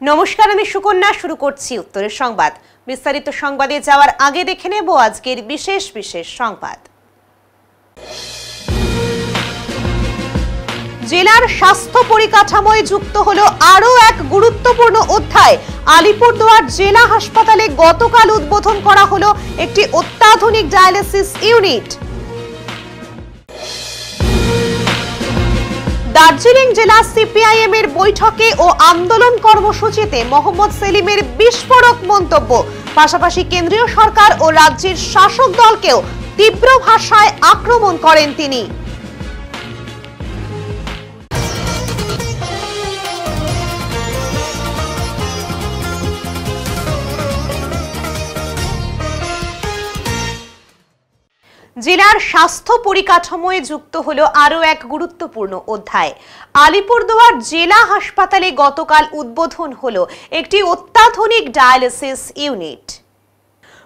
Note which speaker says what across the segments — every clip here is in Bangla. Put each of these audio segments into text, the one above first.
Speaker 1: নমস্কার, আমি সুকন্যা। শুরু করছি উত্তরের সংবাদ। বিস্তারিত সংবাদে যাওয়ার আগে দেখে নেব আজকের বিশেষ সংবাদ। জেলার স্বাস্থ্য পরিকাঠামোয় যুক্ত হলো আরও এক গুরুত্বপূর্ণ অধ্যায়। আলিপুরদুয়ার জেলা হাসপাতালে গতকাল উদ্বোধন করা হলো একটি অত্যাধুনিক ডায়ালিসিস ইউনিট। দার্জিলিং জেলা সিপিআইএম এর বৈঠকে ও আন্দোলন কর্মসূচিতে মোহাম্মদ সেলিমের বিস্ফোরক মন্তব্য। পাশাপাশি কেন্দ্রীয় সরকার ও রাজ্যের শাসক দলকেও তীব্র ভাষায় আক্রমণ করেন তিনি। জেলার স্বাস্থ্য পরিকাঠামোয় যুক্ত হলো আরও এক গুরুত্বপূর্ণ অধ্যায়। আলিপুরদুয়ার জেলা হাসপাতালে গতকাল উদ্বোধন হলো একটি অত্যাধুনিক ডায়ালিসিস ইউনিট।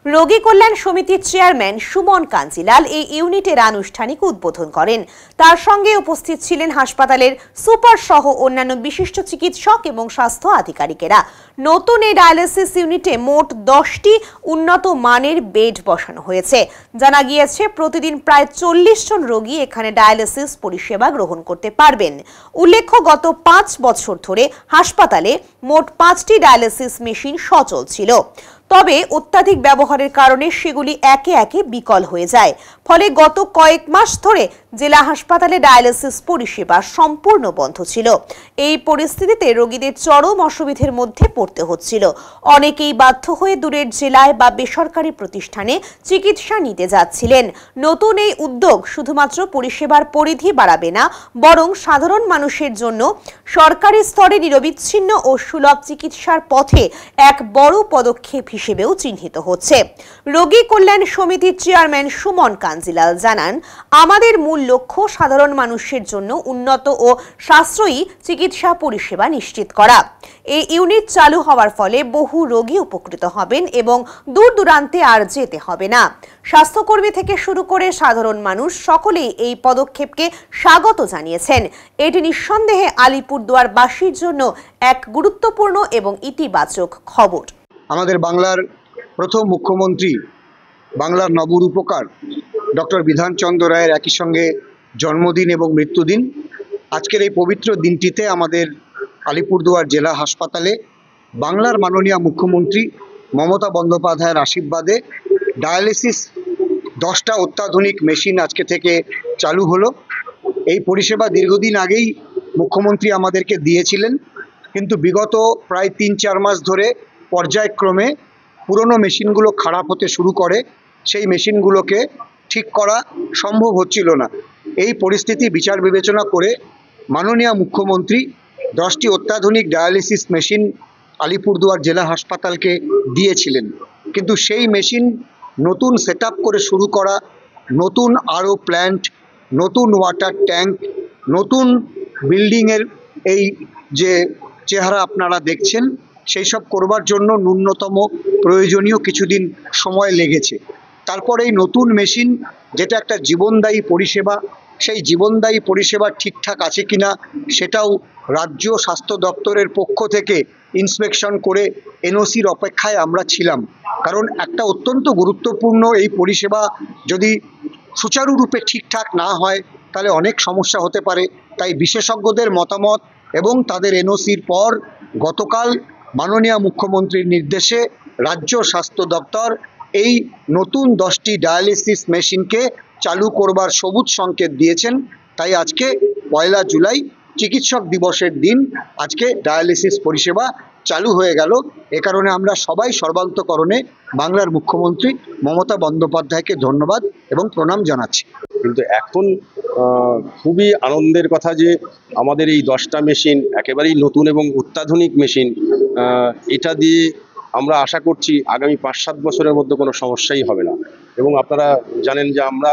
Speaker 1: রোগী কল্যাণ সমিতির চেয়ারম্যান সুমন কাঞ্জিলাল এই ইউনিটের আনুষ্ঠানিক উদ্বোধন করেন। তার সঙ্গে উপস্থিত ছিলেন হাসপাতালের সুপার সহ অন্যান্য বিশিষ্ট চিকিৎসক এবং স্বাস্থ্য আধিকারিকেরা। নতুন এই ডায়ালিসিস ইউনিটে মোট 10টি উন্নত মানের বেড বসানো হয়েছে। জানা গিয়েছে প্রতিদিন প্রায় 40 জন রোগী এখানে ডায়ালিসিস পরিষেবা গ্রহণ করতে পারবেন। উল্লেখ্য, গত 5 বছর ধরে হাসপাতালে মোট 5টি ডায়ালিসিস মেশিন সচল ছিল। তবে অত্যাধিক ব্যবহারের কারণে সেগুলি একে একে বিকল হয়ে যায়। ফলে গত কয়েক মাস ধরে জেলা হাসপাতালে ডায়ালিসিস পরিষেবা সম্পূর্ণ বন্ধ ছিল। এই পরিস্থিতিতে রোগীদের চরম অসুবিধার মধ্যে পড়তে হচ্ছিল। অনেকেই বাধ্য হয়ে দূরের জেলায় বা বেসরকারি প্রতিষ্ঠানে চিকিৎসা নিতে যাচ্ছিলেন। নতুন এই উদ্যোগ শুধুমাত্র পরিষেবার পরিধি বাড়াবে না, বরং সাধারণ মানুষের জন্য সরকারি স্তরে নিরবিচ্ছিন্ন ও সুলভ চিকিৎসার পথে এক বড় পদক্ষেপ হিসেবেও চিহ্নিত হচ্ছে। রোগী কল্যাণ সমিতির চেয়ারম্যান সুমন কাঞ্জিলাল জানান, আমাদের মূল লক্ষ্য সাধারণ মানুষের জন্য উন্নত ও সাশ্রয়ী চিকিৎসা পরিষেবা নিশ্চিত করা। এই ইউনিট চালু হওয়ার ফলে বহু রোগী উপকৃত হবেন এবং দূর দূরান্তে আর যেতে হবে না। স্বাস্থ্যকর্মী থেকে শুরু করে সাধারণ মানুষ সকলেই এই পদক্ষেপকে স্বাগত জানিয়েছেন। এটি নিঃসন্দেহে আলিপুরদুয়ারবাসীর জন্য এক গুরুত্বপূর্ণ এবং ইতিবাচক খবর।
Speaker 2: আমাদের বাংলার প্রথম মুখ্যমন্ত্রী, বাংলার নবরূপকার ডক্টর বিধানচন্দ্র রায়ের একই সঙ্গে জন্মদিন এবং মৃত্যুদিন। আজকের এই পবিত্র দিনটিতে আমাদের আলিপুরদুয়ার জেলা হাসপাতালে বাংলার মাননীয় মুখ্যমন্ত্রী মমতা বন্দ্যোপাধ্যায়ের আশীর্বাদে ডায়ালিসিস 10টা অত্যাধুনিক মেশিন আজকে থেকে চালু হলো। এই পরিষেবা দীর্ঘদিন আগেই মুখ্যমন্ত্রী আমাদেরকে দিয়েছিলেন, কিন্তু বিগত প্রায় 3-4 মাস ধরে পর্যায়ক্রমে পুরনো মেশিনগুলো খারাপ হতে শুরু করে। সেই মেশিনগুলোকে ঠিক করা সম্ভব হচ্ছিল না। এই পরিস্থিতি বিচার বিবেচনা করে মাননীয় মুখ্যমন্ত্রী 10টি অত্যাধুনিক ডায়ালিসিস মেশিন আলিপুরদুয়ার জেলা হাসপাতালকে দিয়েছিলেন। কিন্তু সেই মেশিন নতুন সেট করে শুরু করা, নতুন আরও প্ল্যান্ট, নতুন ওয়াটার ট্যাঙ্ক, নতুন বিল্ডিংয়ের এই যে চেহারা আপনারা দেখছেন, সেই সব করবার জন্য ন্যূনতম প্রয়োজনীয় কিছুদিন সময় লেগেছে। তারপর এই নতুন মেশিন, যেটা একটা জীবনদায়ী পরিষেবা, সেই জীবনদায়ী পরিষেবা ঠিকঠাক আছে কিনা সেটাও রাজ্য স্বাস্থ্য দপ্তরের পক্ষ থেকে ইন্সপেকশন করে এনওসির অপেক্ষায় আমরা ছিলাম। কারণ একটা অত্যন্ত গুরুত্বপূর্ণ এই পরিষেবা যদি সুচারুরূপে ঠিকঠাক না হয় তাহলে অনেক সমস্যা হতে পারে। তাই বিশেষজ্ঞদের মতামত এবং তাদের এনওসির পর গতকাল মাননীয় মুখ্যমন্ত্রীর নির্দেশে রাজ্য স্বাস্থ্য দপ্তর এই নতুন 10টি ডায়ালিসিস মেশিনকে চালু করবার সবুজ সংকেত দিয়েছেন। তাই আজকে 1 জুলাই চিকিৎসক দিবসের দিন আজকে ডায়ালিসিস পরিষেবা চালু হয়ে গেল। এ কারণে আমরা সবাই সর্বান্তকরণে বাংলার মুখ্যমন্ত্রী মমতা বন্দ্যোপাধ্যায়কে ধন্যবাদ এবং প্রণাম জানাচ্ছি।
Speaker 3: কিন্তু এখন খুবই আনন্দের কথা যে আমাদের এই 10টা মেশিন একেবারেই নতুন এবং অত্যাধুনিক মেশিন। এটা দিয়ে আমরা আশা করছি আগামী 5-7 বছরের মধ্যে কোনো সমস্যাই হবে না। এবং আপনারা জানেন যে আমরা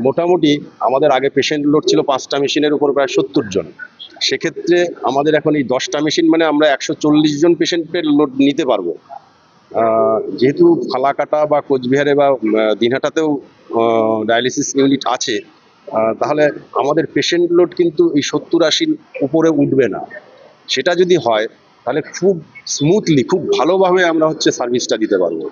Speaker 3: মোটামুটি আমাদের আগে পেশেন্ট লোড ছিল 5টা মেশিনের উপর প্রায় 70 জন। সেক্ষেত্রে আমাদের এখন এই 10টা মেশিন মানে আমরা 140 জন পেশেন্টের লোড নিতে পারবো। যেহেতু ফালাকাটা বা কোচবিহারে বা দিনহাটাতেও ডায়ালিসিস ইউনিট আছে, তাহলে আমাদের পেশেন্ট লোড কিন্তু এই 70-80 উপরে উঠবে না। সেটা যদি হয় তাহলে খুব স্মুথলি, খুব ভালোভাবে আমরা হচ্ছে সার্ভিসটা দিতে পারবো,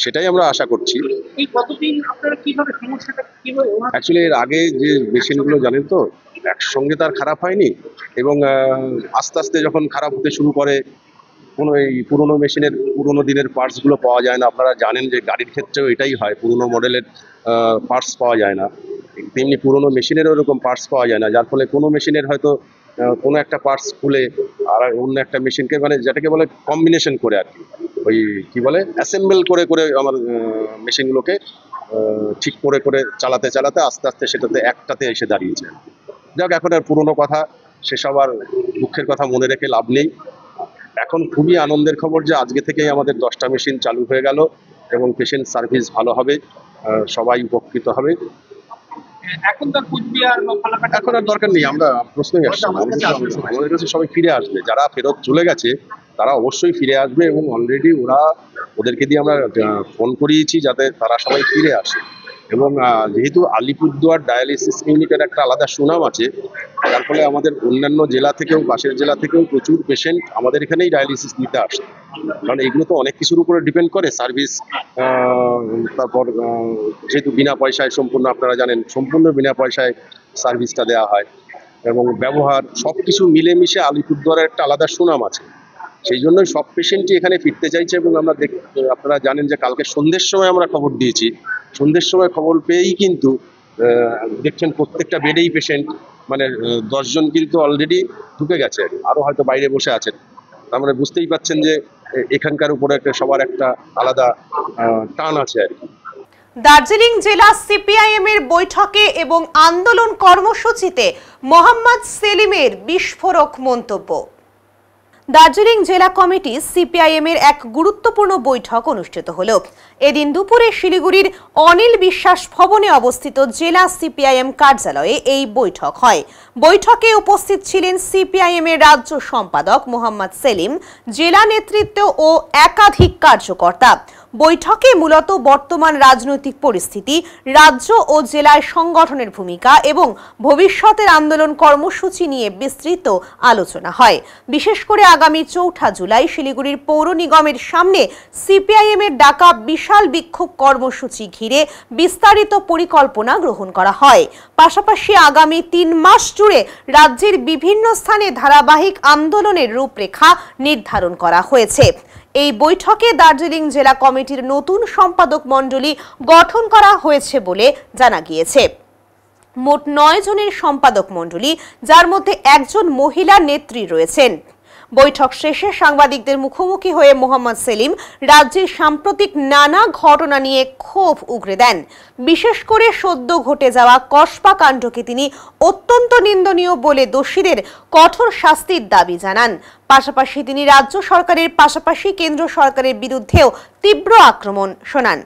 Speaker 3: সেটাই আমরা আশা করছি।
Speaker 4: এই কতদিন আপনারা কিভাবে সমস্যাটা কিভাবে
Speaker 3: অ্যাকচুয়ালি এর আগে যে মেশিনগুলো জানেন তো একসঙ্গে তার খারাপ হয়নি, এবং আস্তে আস্তে যখন খারাপ হতে শুরু করে, কোনো এই পুরোনো মেশিনের পুরোনো দিনের পার্টসগুলো পাওয়া যায় না। আপনারা জানেন যে গাড়ির ক্ষেত্রেও এটাই হয়, পুরোনো মডেলের পার্টস পাওয়া যায় না, তেমনি পুরোনো মেশিনেরও এরকম পার্টস পাওয়া যায় না, যার ফলে কোনো মেশিনের হয়তো কোনো একটা পার্টস খুলে আর অন্য একটা মেশিনকে, মানে যেটাকে বলে কম্বিনেশন করে আর কি, ওই কি বলে অ্যাসেম্বল করে করে আমার মেশিনগুলোকে ঠিক করে করে চালাতে চালাতে আস্তে আস্তে সেটাতে একটাতে এসে দাঁড়িয়েছে। যাক, এখন আর পুরোনো কথা, সেসব আর দুঃখের কথা মনে রেখে লাভ নেই। এখন খুবই আনন্দের খবর যে আজকে থেকেই আমাদের 10টা মেশিন চালু হয়ে গেল এবং পেশেন্ট সার্ভিস ভালো হবে, সবাই উপকৃত হবে।
Speaker 4: এখন তার কুচবিহার বা ফালাকাটা
Speaker 3: এখন আর দরকার নেই, আমরা প্রশ্নই আসছে না, আমাদের কাছে সবাই ফিরে আসবে। যারা ফেরত চলে গেছে তারা অবশ্যই ফিরে আসবে, এবং অলরেডি ওদেরকে দিয়ে আমরা ফোন করিয়েছি যাতে তারা সবাই ফিরে আসে। এবং যেহেতু আলিপুরদুয়ার ডায়ালিসিস ইউনিটের একটা আলাদা সুনাম আছে, যার ফলে আমাদের অন্যান্য জেলা থেকেও, পাশের জেলা থেকেও প্রচুর পেশেন্ট আমাদের এখানেই ডায়ালিসিস নিতে আসে। কারণ এগুলো তো অনেক কিছুর উপরে ডিপেন্ড করে, সার্ভিস, তারপর যেহেতু বিনা পয়সায় সম্পূর্ণ, আপনারা জানেন সম্পূর্ণ বিনা পয়সায় সার্ভিসটা দেওয়া হয়, এবং ব্যবহার সব কিছু মিলেমিশে আলিপুরদুয়ারের একটা আলাদা সুনাম আছে। সেই জন্যই সব পেশেন্টই এখানে ফিরতে চাইছে। এবং আমরা আপনারা জানেন যে কালকে সন্ধ্যের সময় আমরা খবর দিয়েছি, সন্ধ্যের সময় খবর পেয়েই কিন্তু দেখছেন প্রত্যেকটা বেডেই পেশেন্ট, মানে 10 জন কিন্তু অলরেডি ঢুকে গেছে, আরও হয়তো বাইরে বসে আছেন। তার মানে বুঝতেই পাচ্ছেন যে এখানকার উপরে একটা সবার একটা আলাদা টান আছে আর কি।
Speaker 1: দার্জিলিং জেলা সিপিআইএম এর বৈঠকে এবং আন্দোলন কর্মসূচিতে মোহাম্মদ সেলিমের বিস্ফোরক মন্তব্য। দার্জিলিং জেলা কমিটি সিপিআইএম এর এক গুরুত্বপূর্ণ বৈঠক অনুষ্ঠিত হলো। এদিন দুপুরে শিলিগুড়ির অনিল বিশ্বাস ভবনে অবস্থিত জেলা সিপিআইএম কার্যালয়ে এই বৈঠক হয়। বৈঠকে উপস্থিত ছিলেন সিপিআইএম এর রাজ্য সম্পাদক মোহাম্মদ সেলিম, জেলা নেতৃত্ব ও একাধিক কার্যকর্তা। বৈঠকে মূলত বর্তমান রাজনৈতিক পরিস্থিতি, রাজ্য ও জেলায় সংগঠনের ভূমিকা এবং ভবিষ্যতের আন্দোলন কর্মসূচি নিয়ে বিস্তৃত আলোচনা হয়। বিশেষ করে আগামী 4 জুলাই শিলিগুড়ির পৌর নিগমের সামনে সিপিআইএম এর ডাকা বিশাল বিক্ষোভ কর্মসূচি ঘিরে বিস্তারিত পরিকল্পনা গ্রহণ করা হয়। পাশাপাশি আগামী 3 মাস জুড়ে রাজ্যের বিভিন্ন স্থানে ধারাবাহিক আন্দোলনের রূপরেখা নির্ধারণ করা হয়েছে। এই বৈঠকে দার্জিলিং জেলা কমিটির নতুন সম্পাদক মণ্ডলী গঠন করা হয়েছে বলে জানা গিয়েছে। মোট 9 জনের সম্পাদক মণ্ডলী, যার মধ্যে একজন মহিলা নেত্রী রয়েছেন। বৈঠক শেষে সাংবাদিকদের মুখোমুখি হয়ে মোহাম্মদ সেলিম রাজ্যের সাম্প্রতিক নানা ঘটনা নিয়ে ক্ষোভ উগরে দেন। বিশেষ করে সদ্য ঘটে যাওয়া কসবা কাণ্ডকে তিনি অত্যন্ত নিন্দনীয় বলে দোষীদের কঠোর শাস্তির দাবি জানান। পাশাপাশি তিনি রাজ্য সরকারের পাশাপাশি কেন্দ্র সরকারের বিরুদ্ধেও তীব্র আক্রমণ শোনান।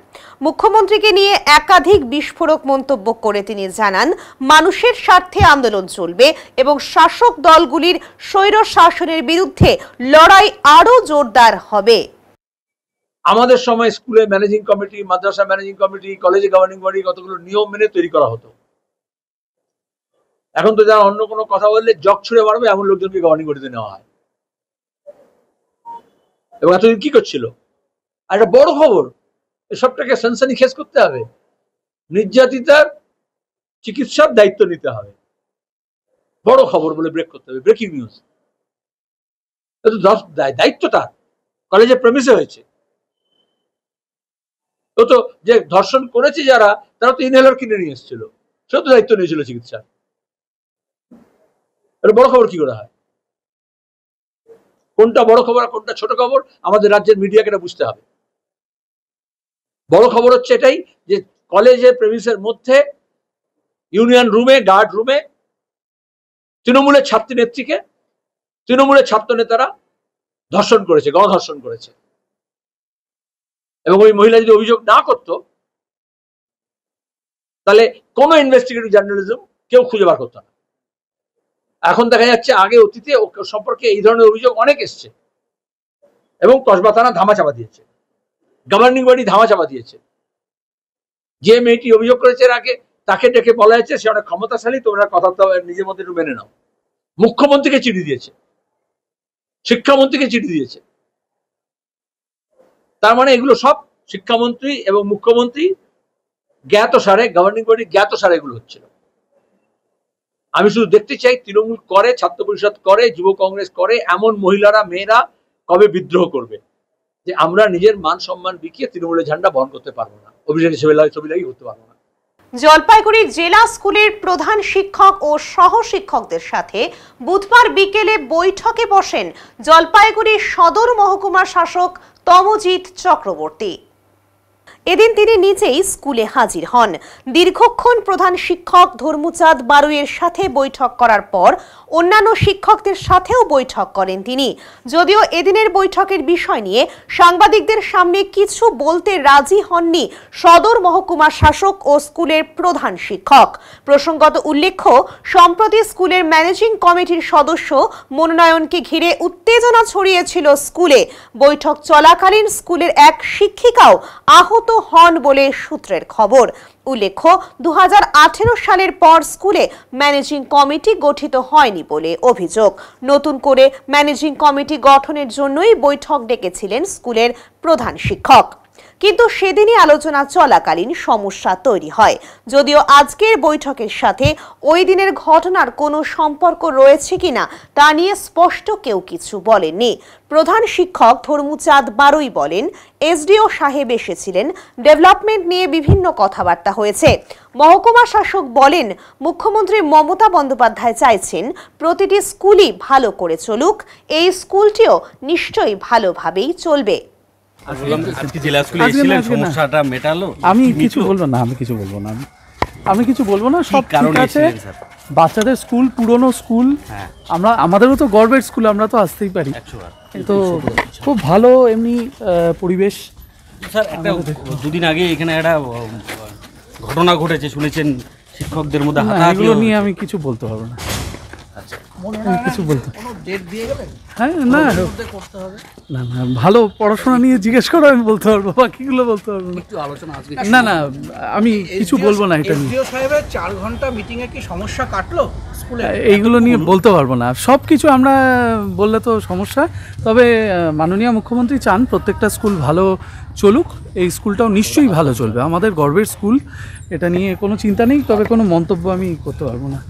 Speaker 1: মুখ্যমন্ত্রীকে নিয়ে একাধিক বিস্ফোরক মন্তব্য করে তিনি জানান, মানুষের স্বার্থে আন্দোলন চলবে এবং শাসক দলগুলির স্বৈর শাসনের বিরুদ্ধে লড়াই আরো জোরদার হবে।
Speaker 5: আমাদের সময় স্কুলে ম্যানেজিং কমিটি, মাদ্রাসা ম্যানেজিং কমিটি, কলেজে গভর্নিং বডি কতগুলো নিয়ম মেনে তৈরি করা হতো। এখন তো যারা অন্য কোনো কথা বললে জগ ছুড়ে মারবে এমন লোকজনকে গভর্নিং বডিতে নেওয়া হয়। এবং এতদিন কি করছিল? আর একটা বড় খবর, এসবটাকে সানসানি খেস করতে হবে, নির্যাতিতার চিকিৎসার দায়িত্ব নিতে হবে, বড় খবর বলে ব্রেক করতে হবে, ব্রেকিং নিউজ। দায়িত্বটা কলেজে প্রেমিসে হয়েছে। তো যে ধর্ষণ করেছে যারা, তারা তো ইনহেলার কিনে নিয়ে এসেছিল, সে তো দায়িত্ব নিয়েছিল চিকিৎসা। এটা বড় খবর কি করে হয়? কোনটা বড় খবর আর কোনটা ছোট খবর আমাদের রাজ্যের মিডিয়াকে এটা বুঝতে হবে। বড় খবর হচ্ছে এটাই যে কলেজের প্রেমিসের মধ্যে ইউনিয়ন রুমে, গার্ড রুমে তৃণমূলের ছাত্রী নেত্রীকে তৃণমূলের ছাত্র নেতারা ধর্ষণ করেছে, গণধর্ষণ করেছে। এবং ওই মহিলা যদি অভিযোগ না করত তাহলে কোনো ইনভেস্টিগেটিভ জার্নালিজম কেউ খুঁজে বার করতো না। এখন দেখা যাচ্ছে আগে অতীতে সম্পর্কে এই ধরনের অভিযোগ অনেক এসছে এবং কসবা থানা ধামাচাপা দিয়েছে, গভর্নিং বডি ধামাচাপা দিয়েছে। যে মেয়েটি অভিযোগ করেছে এর আগে, তাকে ডেকে বলা হয়েছে সে অনেক ক্ষমতাশালী, তোমরা কথা নিজের মধ্যে একটু মেনে নাও। মুখ্যমন্ত্রীকে চিঠি দিয়েছে শিক্ষামন্ত্রীকে চিঠি দিয়েছে। তার মানে এগুলো সব শিক্ষামন্ত্রী এবং মুখ্যমন্ত্রী জ্ঞাতসারে, গভর্নিং বডি জ্ঞাতসারে এগুলো হচ্ছিল। আমি শুধু দেখতে চাই তৃণমূল করে, ছাত্র পরিষদ করে, যুব কংগ্রেস করে, এমন মহিলারা, মেয়েরা কবে বিদ্রোহ করবে যে আমরা নিজের মান সম্মান বিকিয়ে তৃণমূলের ঝান্ডা বহন করতে পারবো না, অভিযানে ছবি লাগি করতে পারবো না।
Speaker 1: জলপাইগুড়ি জেলা স্কুলের প্রধান শিক্ষক ও সহ শিক্ষকদের সাথে বুধবার বিকেলে বৈঠকে বসেন জলপাইগুড়ি সদর মহকুমা শাসক তমজিৎ চক্রবর্তী। এদিন তিনি নিজেই স্কুলে হাজির হন। দীর্ঘক্ষণ প্রধান শিক্ষক ধর্মচাঁদ বারুইয়ের সাথে বৈঠক করার পর অন্যান্য শিক্ষকদের সাথেও বৈঠক করেন তিনি। যদিও এদিনের বৈঠকের বিষয় নিয়ে সাংবাদিকদের সামনে কিছু বলতে রাজি হননি সদর মহকুমা শাসক ও স্কুলের প্রধান শিক্ষক। প্রসঙ্গত উল্লেখ্য, সম্প্রতি স্কুলের ম্যানেজিং কমিটির সদস্য মনোনয়নকে ঘিরে উত্তেজনা ছড়িয়েছিল স্কুলে। বৈঠক চলাকালীন স্কুলের এক শিক্ষিকাও আহত হন বলে সূত্রের খবর। উল্লেখ্য, 2018 সালের পর স্কুলে ম্যানেজিং কমিটি গঠিত হয়নি বলে অভিযোগ। নতুন করে ম্যানেজিং কমিটি গঠনের জন্যই বৈঠক ডেকেছিলেন স্কুলের প্রধান শিক্ষক, কিন্তু সেদিনই আলোচনা চলাকালীন সমস্যা তৈরি হয়। যদিও আজকের বৈঠকের সাথে ওই দিনের ঘটনার কোনো সম্পর্ক রয়েছে কিনা তা নিয়ে স্পষ্ট কেউ কিছু বলেননি। প্রধান শিক্ষক ধর্মচাঁদ বারুই বলেন, এসডিও সাহেব এসেছিলেন, ডেভেলপমেন্ট নিয়ে বিভিন্ন কথাবার্তা হয়েছে। মহকুমা শাসক বলেন, মুখ্যমন্ত্রী মমতা বন্দ্যোপাধ্যায় চাইছেন প্রতিটি স্কুলই ভালো করে চলুক, এই স্কুলটিও নিশ্চয়ই ভালোভাবেই চলবে।
Speaker 6: আমি কিছু বলবো না, সব ঠিক আছে। বাচ্চাদের স্কুল, পুরনো স্কুল, আমাদেরও তো গর্বের স্কুল, আমরা তো আসতেই পারি। তো খুব ভালো এমনি পরিবেশ।
Speaker 7: স্যার, একটা দুদিন আগে এখানে একটা ঘটনা ঘটেছে, শুনেছেন শিক্ষকদের মধ্যে হাতাহাতি।
Speaker 6: এগুলো নিয়ে আমি কিছু বলতে পারবো না। কিছু বলতে হ্যাঁ না না না ভালো পড়াশোনা নিয়ে জিজ্ঞেস করো, আমি বলতে পারবো, বাকিগুলো বলতে পারবো না। না আমি কিছু বলবো না এটা নিয়ে।
Speaker 4: 4 ঘন্টা মিটিং এ কি সমস্যা কাটলো স্কুলে?
Speaker 6: এইগুলো নিয়ে বলতে পারবো না। সব কিছু আমরা বললে তো সমস্যা। তবে মাননীয় মুখ্যমন্ত্রী চান প্রত্যেকটা স্কুল ভালো চলুক, এই স্কুলটাও নিশ্চয়ই ভালো চলবে, আমাদের গর্বের স্কুল, এটা নিয়ে কোনো চিন্তা নেই। তবে কোনো মন্তব্য আমি করতে পারবো না।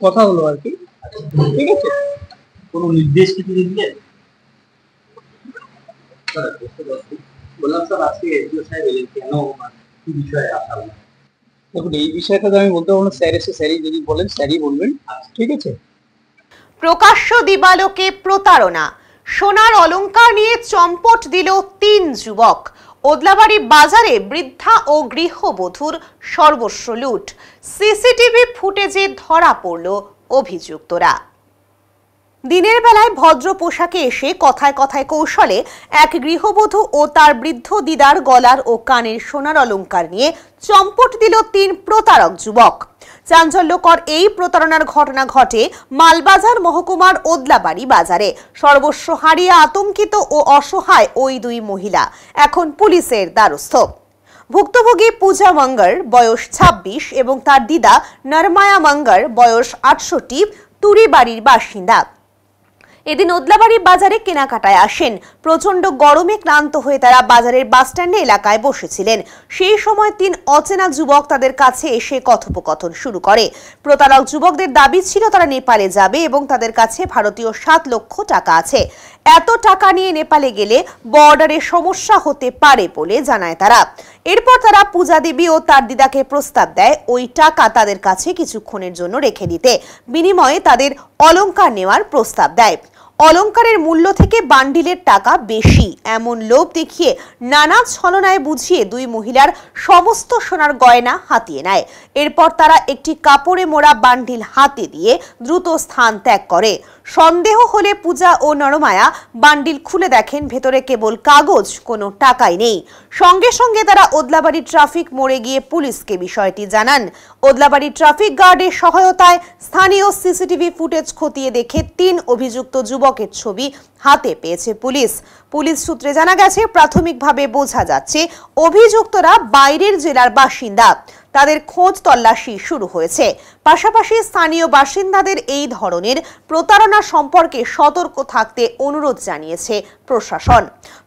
Speaker 4: কথা হলো আর কি, ঠিক আছে। কোনো নির্দেশ কিছু দিলেন? বললাম স্যার, আজকে এসডিও সাহেব এলেন, কেন, কি বিষয়ে আসা হলো? দেখুন, এই বিষয়টা তো আমি বলতে পারবো না। স্যার এসে স্যারই যদি বলেন স্যারই বলবেন, ঠিক আছে।
Speaker 1: প্রকাশ্য দিবালোকে প্রতারণা, সোনার অলংকার নিয়ে চম্পট দিল 3 যুবক। ওদলাবাড়ি বাজারে বৃদ্ধা ও গৃহবধূর সর্বস্ব লুট, সিসিটিভি ফুটেজে ধরা পড়ল অভিযুক্তরা। দিনের বেলায় ভদ্র পোশাকে এসে কথায় কথায় কৌশলে এক গৃহবধূ ও তার বৃদ্ধ দিদার গলার ও কানের সোনার অলংকার নিয়ে চম্পট দিল 3 প্রতারক যুবক। চাঞ্চল্যকর এই প্রতারণার ঘটনা ঘটে মালবাজার মহকুমার ওদলাবাড়ি বাজারে। সর্বস্ব হারিয়ে আতঙ্কিত ও অসহায় ওই 2 মহিলা এখন পুলিশের দ্বারস্থ। ভুক্তভোগী পূজা মঙ্গর, বয়স 26, এবং তার দিদা নরমায়া মঙ্গর, বয়স 68, তুরিবাড়ির বাসিন্দা। এদিন ওদলাবাড়ি বাজারে কেনাকাটায় আসেন। প্রচন্ড গরমে ক্লান্ত হয়ে তারা বাজারের বাসস্ট্যান্ডে এলাকায় বসেছিলেন। সেই সময় 3 অচেনা যুবক তাদের কাছে এসে কথোপকথন শুরু করে। প্রতারক যুবকদের দাবি ছিল তারা নেপালে যাবে এবং তাদের কাছে ভারতীয় 7 লক্ষ টাকা আছে। এত টাকা নিয়ে নেপালে গেলে বর্ডারে সমস্যা হতে পারে বলে জানায় তারা। এরপর তারা পূজা দেবী ও তার দিদাকে প্রস্তাব দেয় ওই টাকা তাদের কাছে কিছুক্ষণের জন্য রেখে দিতে, বিনিময়ে তাদের অলংকার নেওয়ার প্রস্তাব দেয়। অলংকারের মূল্য থেকে বান্ডিলের টাকা বেশি, এমন লোভ দেখিয়ে নানা ছলনায় বুঝিয়ে 2 মহিলার সমস্ত সোনার গয়না হাতিয়ে নেয়। এরপর তারা একটি কাপড়ে মোড়া বান্ডিল হাতে দিয়ে দ্রুত স্থান ত্যাগ করে। সন্দেহ হলে পূজা ও নরমায়া বান্ডিল খুলে দেখেন ভেতরে কেবল কাগজ, কোনো টাকাই নেই। সঙ্গে সঙ্গে তারা ওদলাবাড়ি ট্রাফিক মোড়ে গিয়ে পুলিশকে বিষয়টি জানান। ওদলাবাড়ি ট্রাফিক গার্ডের সহায়তায় স্থানীয় সিসিটিভি ফুটেজ খতিয়ে দেখে 3 অভিযুক্ত যুবকের ছবি হাতে পেয়েছে পুলিশ। পুলিশ সূত্রে জানা গেছে, প্রাথমিকভাবে বোঝা যাচ্ছে অভিযুক্তরা বাইরের জেলার বাসিন্দা। তাদের খোঁজ তল্লাশি শুরু হয়েছে। পাশাপাশি স্থানীয় বাসিন্দাদের এই ধরনের প্রতারণা সম্পর্কে সতর্ক থাকতে অনুরোধ জানিয়েছে প্রশাসন।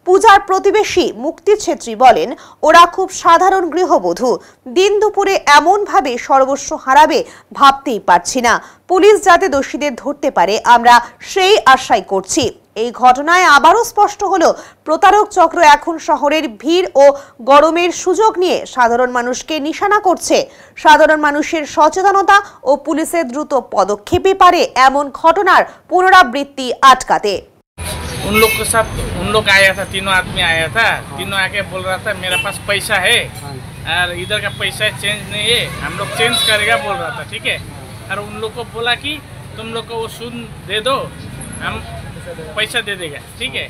Speaker 1: পূজার প্রতিবেশী মুক্তি ছেত্রী বলেন, ওরা খুব সাধারণ গৃহবধূ, দিন দুপুরে এমনভাবে সর্বস্ব হারাবে ভাবতেই পারছি না। পুলিশ যাতে দোষীদের ধরতে পারে আমরা সেই আশাই করছি। এই ঘটনায় আবারও স্পষ্ট হলো প্রতারক চক্র এখন শহরের ভিড় ও গরমের সুযোগ নিয়ে সাধারণ মানুষকে নিশানা করছে। সাধারণ মানুষের সচেতনতা ও পুলিশের দ্রুত পদক্ষেপে পারে এমন ঘটনার পুনরাবৃত্তি আটকাতে।
Speaker 8: उन लोग के साथ उन लोग आया था, तीनों आदमी आया था। तीनों आके बोल रहा था मेरे पास पैसा है और इधर का पैसा चेंज नहीं है, हम लोग चेंज करेगा बोल रहा था, ठीक है। और उन लोग को बोला कि तुम लोग को वो सूद दे दो, हम पैसा दे देगा, ठीक है।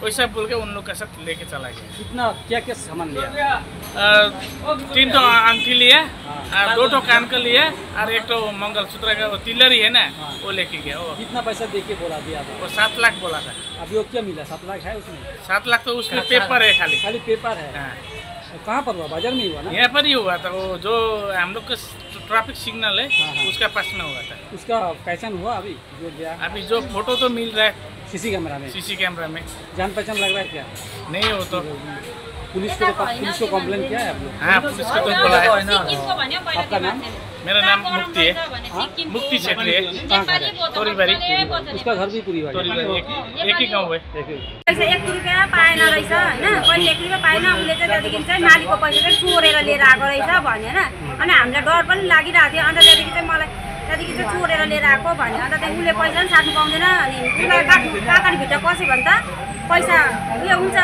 Speaker 8: वैसा बोल के उन लोग के साथ लेके चला गया।
Speaker 7: कितना क्या क्या सामान लिया?
Speaker 8: 3 तो अंगठी लिया, 2 तो कान का लिया और 1 तो मंगलसूत्र का वो तिलरी है ना, वो लेके गया। वो
Speaker 7: कितना पैसा दे के बोला दिया था?
Speaker 8: वो 7 लाख बोला था।
Speaker 7: अभी वो क्या मिला? 7 लाख है उसमें?
Speaker 8: 7 लाख तो उसमें पेपर है खाली।
Speaker 7: खाली पेपर है।
Speaker 8: हाँ।
Speaker 7: कहाँ पर हुआ? बाजार में हुआ ना?
Speaker 8: यहाँ पर ही हुआ था। वो जो हम लोग का ट्रैफिक सिग्नल है उसका पास में हुआ था।
Speaker 7: उसका पहचान हुआ अभी जो गया?
Speaker 8: अभी जो फोटो तो मिल रहा है
Speaker 7: सीसी कैमरा में?
Speaker 8: सीसी कैमरा में।
Speaker 7: जान पहचान लग रहा है क्या?
Speaker 8: नहीं हो तो
Speaker 7: पुलिस को कंप्लेन किया है आप लोग?
Speaker 8: हाँ, पुलिस को तो बोला है।
Speaker 7: आपका नाम?
Speaker 8: मेरा नाम मुक्ति है, मुक्ति क्षेत्र है, तोरीबारी।
Speaker 7: उसका घर भी पूरी
Speaker 8: तोरीबारी एक ही गाँव है।
Speaker 9: पैसा 1 रुपियाँ पाएन रहेछ होइन, कहिले 1 रुपियाँ पाएन, उसले चाहिँ त्यहाँदेखि चाहिँ मालिकको पैसा चाहिँ चोरेर लिएर आएको रहेछ भनेर अनि हामीलाई डर पनि लागिरहेको थियो। अन्त त्यहाँदेखि चाहिँ मलाई त्यहाँदेखि चाहिँ चोरेर लिएर आएको भन्यो। अन्त त्यहाँ उसले पैसा पनि साट्नु पाउँदैन अनि उसलाई काकाडी भित्र पस्यो भने त पैसा उयो हुन्छ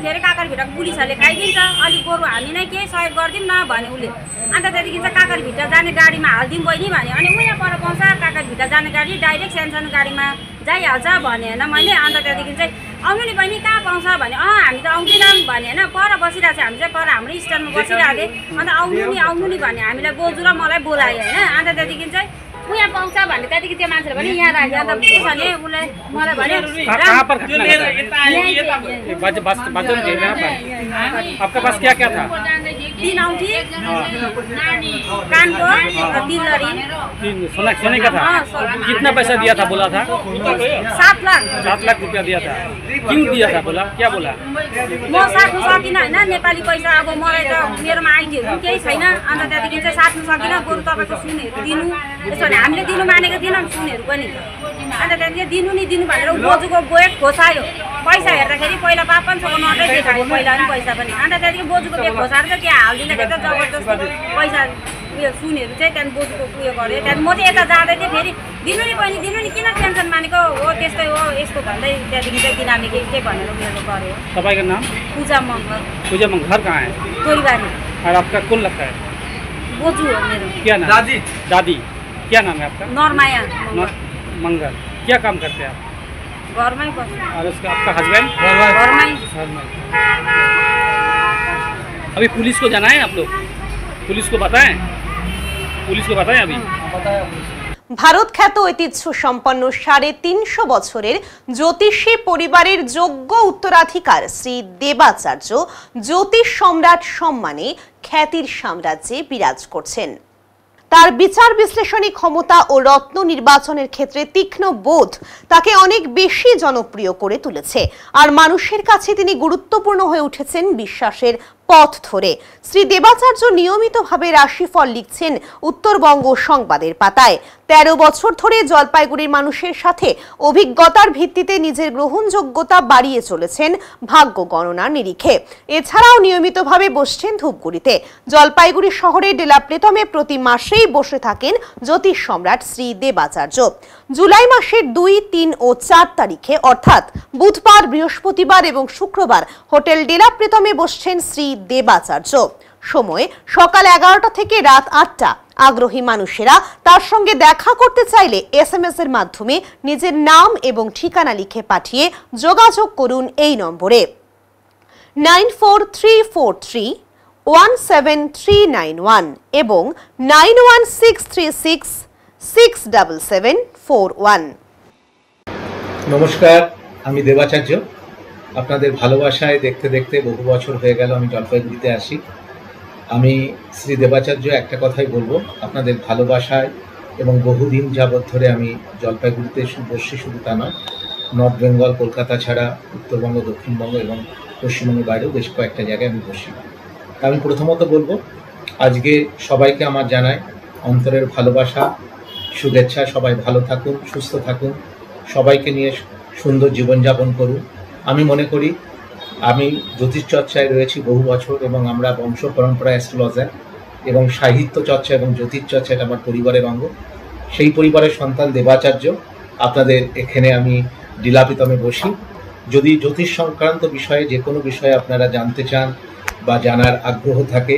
Speaker 9: के अरे काकाडी भित्रको पुलिसहरूले खाइदिन्छ, अलिक बरु हामी नै केही सहयोग गरिदिउँ न भने उसले। अन्त त्यहाँदेखि चाहिँ काकाडी भित्र जाने गाडीमा हालिदिउँ बहिनी भन्यो। अनि उहाँ पर पाउँछ काकाडी भित्र जाने गाडी, डाइरेक्ट सानो गाडीमा जाइहाल्छ भने होइन मैले। अन्त त्यहाँदेखि चाहिँ आउनु नि बहिनी कहाँ पाउँछ भने हामी त आउँदैनौँ भने होइन, पर बसिरहेको छ हामी चाहिँ, पर हाम्रो स्ट्यान्डमा बसिरहेको थिएँ। अन्त आउनु नि भने हामीलाई बोजू र मलाई बोलायो होइन। अन्त त्यहाँदेखि चाहिँ उहाँ पाउँछ भने त्यहाँदेखि त्यो मान्छेले पनि यहाँ राख्यो। अन्त पुलिसले उसलाई मलाई भन्यो
Speaker 7: आपका पास क्या क्या था?
Speaker 9: 3 औँठी, कानको तिलरी।
Speaker 7: सोने का था? कितना पैसा दिया था बोला था?
Speaker 9: 7 लाख।
Speaker 7: 7 लाख रुपया दिया था। क्यों दिया था बोला? क्या बोला?
Speaker 9: म साट्नु सकिनँ होइन, नेपाली पैसा अब मलाई त मेरोमा आइडियाहरू केही छैन। अन्त त्यहाँदेखि चाहिँ साट्नु सकिनँ, बरु तपाईँको सुनहरू दिनु, यसो भने हामीले दिनु मानेको थिएनौँ सुनहरू पनि। अन्त त्यहाँदेखि दिनु नि दिनु भनेर बोजूको बेग खोसायो। पैसा हेर्दाखेरि पहिला 500-500को नोटै देखायो, पहिला पनि पैसा पनि। अन्त त्यहाँदेखि बोजूको बेग खोसाएर चाहिँ त्यहाँ हालिदिँदाखेरि त जबरजस्ती पैसा उयो सुनहरू चाहिँ त्यहाँदेखि बोजूको उयो गऱ्यो। त्यहाँदेखि म चाहिँ यता जाँदै थिएँ, फेरि दिनु नि बहिनी दिनु नि, किन टेन्सन मानेको हो, त्यस्तै हो यस्तो भन्दै त्यहाँदेखि चाहिँ बिरामी के भनेर उयो गऱ्यो।
Speaker 7: तपाईँको नाम?
Speaker 9: पूजा मगर।
Speaker 7: पूजा मगर घर कहाँ है?
Speaker 9: तोरीबारी।
Speaker 7: और आपका कौन लगता है?
Speaker 9: बोजू हो मेरो।
Speaker 7: क्या नाम? दादी। क्या नाम है आपका?
Speaker 9: नरमाया
Speaker 7: मंगल। क्या काम करते हैं आप?
Speaker 9: घरमै बस्छु।
Speaker 7: और उसका आपका हस्बैंड?
Speaker 9: घरमै।
Speaker 7: अभी पुलिस को जाना है आप लोग? पुलिस को बताएं अभी?
Speaker 1: ভারত খ্যাত ঐতিহ্য সম্পন্ন 350 বছরের জ্যোতিষী পরিবারের যোগ্য উত্তরাধিকার শ্রী দেবাচার্য জ্যোতিষ সম্রাট সম্মানে খ্যাতির সাম্রাজ্যে বিরাজ করছেন। তার বিচার বিশ্লেষণী ক্ষমতা ও রত্ন নির্বাচনের ক্ষেত্রে তীক্ষ্ণ বোধ তাকে অনেক বেশি জনপ্রিয় করে তুলেছে, আর মানুষের কাছে তিনি গুরুত্বপূর্ণ হয়ে উঠেছেন বিশ্বাসের পথ ধরে। শ্রী দেবাচার্য নিয়মিতভাবে রাশিফল লিখছেন উত্তরবঙ্গ সংবাদের পাতায়। 13 বছর ধরে জলপাইগুড়ির মানুষের সাথে অভিজ্ঞতার ভিত্তিতে নিজের গ্রহণযোগ্যতা বাড়িয়ে চলেছেন ভাগ্য গণনার নিরিখে। এছাড়াও নিয়মিতভাবে বসছেন ধূপগুড়িতে। জলপাইগুড়ি শহরের ডেলাপ্লেটমে প্রতি মাসেই বসে থাকেন জ্যোতিষ সম্রাট শ্রী দেবাচার্য। জুলাই মাসের 2, 3 ও 4 তারিখে অর্থাৎ বুধবার, বৃহস্পতিবার এবং শুক্রবার হোটেল ডেলাপ্লেটমে বসছেন শ্রী দেবাচার্য। সময় সকাল 11টা থেকে রাত 8টা। আগ্রহী মানুষেরা তার সঙ্গে দেখা করতে চাইলে SMS এর মাধ্যমে নিজের নাম এবং ঠিকানা লিখে পাঠিয়ে যোগাযোগ করুন এই নম্বরে 9434317391 এবং 9163667741।
Speaker 10: নমস্কার, আমি দেবাচার্য। আপনাদের ভালোবাসায় দেখতে দেখতে বহু বছর হয়ে গেল আমি জলপাইগুড়িতে আসি। আমি শ্রী দেবাচার্য একটা কথাই বলবো, আপনাদের ভালোবাসায় এবং বহুদিন যাবৎ ধরে আমি জলপাইগুড়িতে বসছি, শুধু তা নয়, নর্থ বেঙ্গল, কলকাতা ছাড়া উত্তরবঙ্গ, দক্ষিণবঙ্গ এবং পশ্চিমবঙ্গের বাইরেও বেশ কয়েকটা জায়গায় আমি বসি। আমি প্রথমত বলবো, আজকে সবাইকে আমার জানাই অন্তরের ভালোবাসা, শুভেচ্ছা। সবাই ভালো থাকুন, সুস্থ থাকুন, সবাইকে নিয়ে সুন্দর জীবনযাপন করুন। আমি মনে করি আমি জ্যোতিষ চর্চায় রয়েছি বহু বছর এবং আমরা বংশ পরম্পরা অ্যাস্ট্রোলজার এবং সাহিত্য চর্চা এবং জ্যোতিষ চর্চা এটা আমার পরিবারের অঙ্গ। সেই পরিবারের সন্তান দেবাচার্য। আপনাদের এখানে আমি ডিলাপিতমে বসি। যদি জ্যোতিষ সংক্রান্ত বিষয়ে যে কোনো বিষয়ে আপনারা জানতে চান বা জানার আগ্রহ থাকে,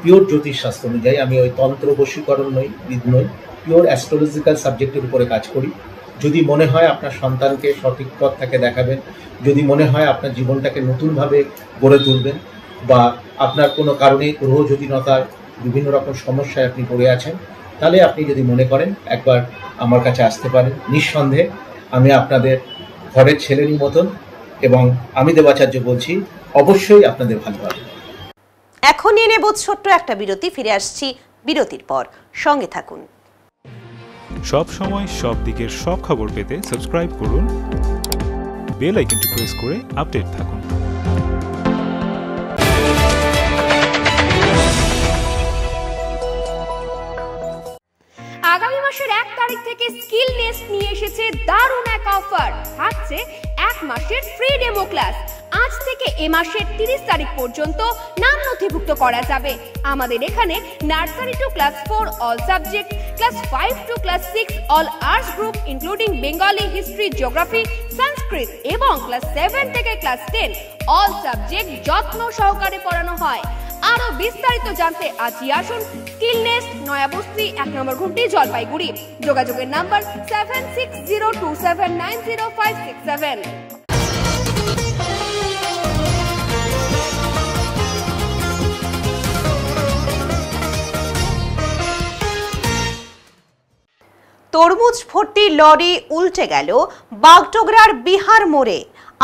Speaker 10: পিওর জ্যোতিষ শাস্ত্র অনুযায়ী, আমি ওই তন্ত্র বশীকরণ নই, পিওর অ্যাস্ট্রোলজিক্যাল সাবজেক্টের উপরে কাজ করি। যদি মনে হয় আপনার সন্তানকে সঠিক পথ তাকে দেখাবেন, যদি মনে হয় আপনার জীবনটাকে নতুনভাবে গড়ে তুলবেন, বা আপনার কোনো কারণে গ্রহ জ্যোতিনতার বিভিন্ন রকম সমস্যায় আপনি পড়ে আছেন, তাহলে আপনি যদি মনে করেন একবার আমার কাছে আসতে পারেন। নিঃসন্দেহে আমি আপনাদের ঘরের ছেলেরই মতন, এবং আমি দেবাচার্য বলছি, অবশ্যই আপনাদের ভালো হবে।
Speaker 1: এখন নিয়ে নেব ছোট্ট একটা বিরতি, ফিরে আসছি বিরতির পর, সঙ্গে থাকুন।
Speaker 11: সব সময় সব দিকের সব খবর পেতে সাবস্ক্রাইব করুন, বেল আইকনটি প্রেস করে আপডেট থাকুন।
Speaker 12: আগামী মাসের 1 তারিখ থেকে স্কিল নেস্ট নিয়ে এসেছে দারুণ এক অফার। থাকছে 1 মাসের ফ্রি ডেমো ক্লাস। আজ থেকে এ মাসের 30 তারিখ পর্যন্ত নাম নথিভুক্ত করা যাবে। আমাদের এখানে nursery to class 4 all subject, class 5 to class 6 all arts group including Bengali, history, geography, Sanskrit এবং ক্লাস 7 থেকে ক্লাস 10 অল সাবজেক্ট যত্ন সহকারে পড়ানো হয়। আরো বিস্তারিত জানতে আজই আসুন স্কিল নেস্ট, নয়াবস্তি, 1 নম্বর ঘুমটি, জলপাইগুড়ি। যোগাযোগের নাম্বার 7602790567।
Speaker 1: তরমুজ ভর্তি লরি উল্টে গেল বাগডোগরার বিহার মোড়ে,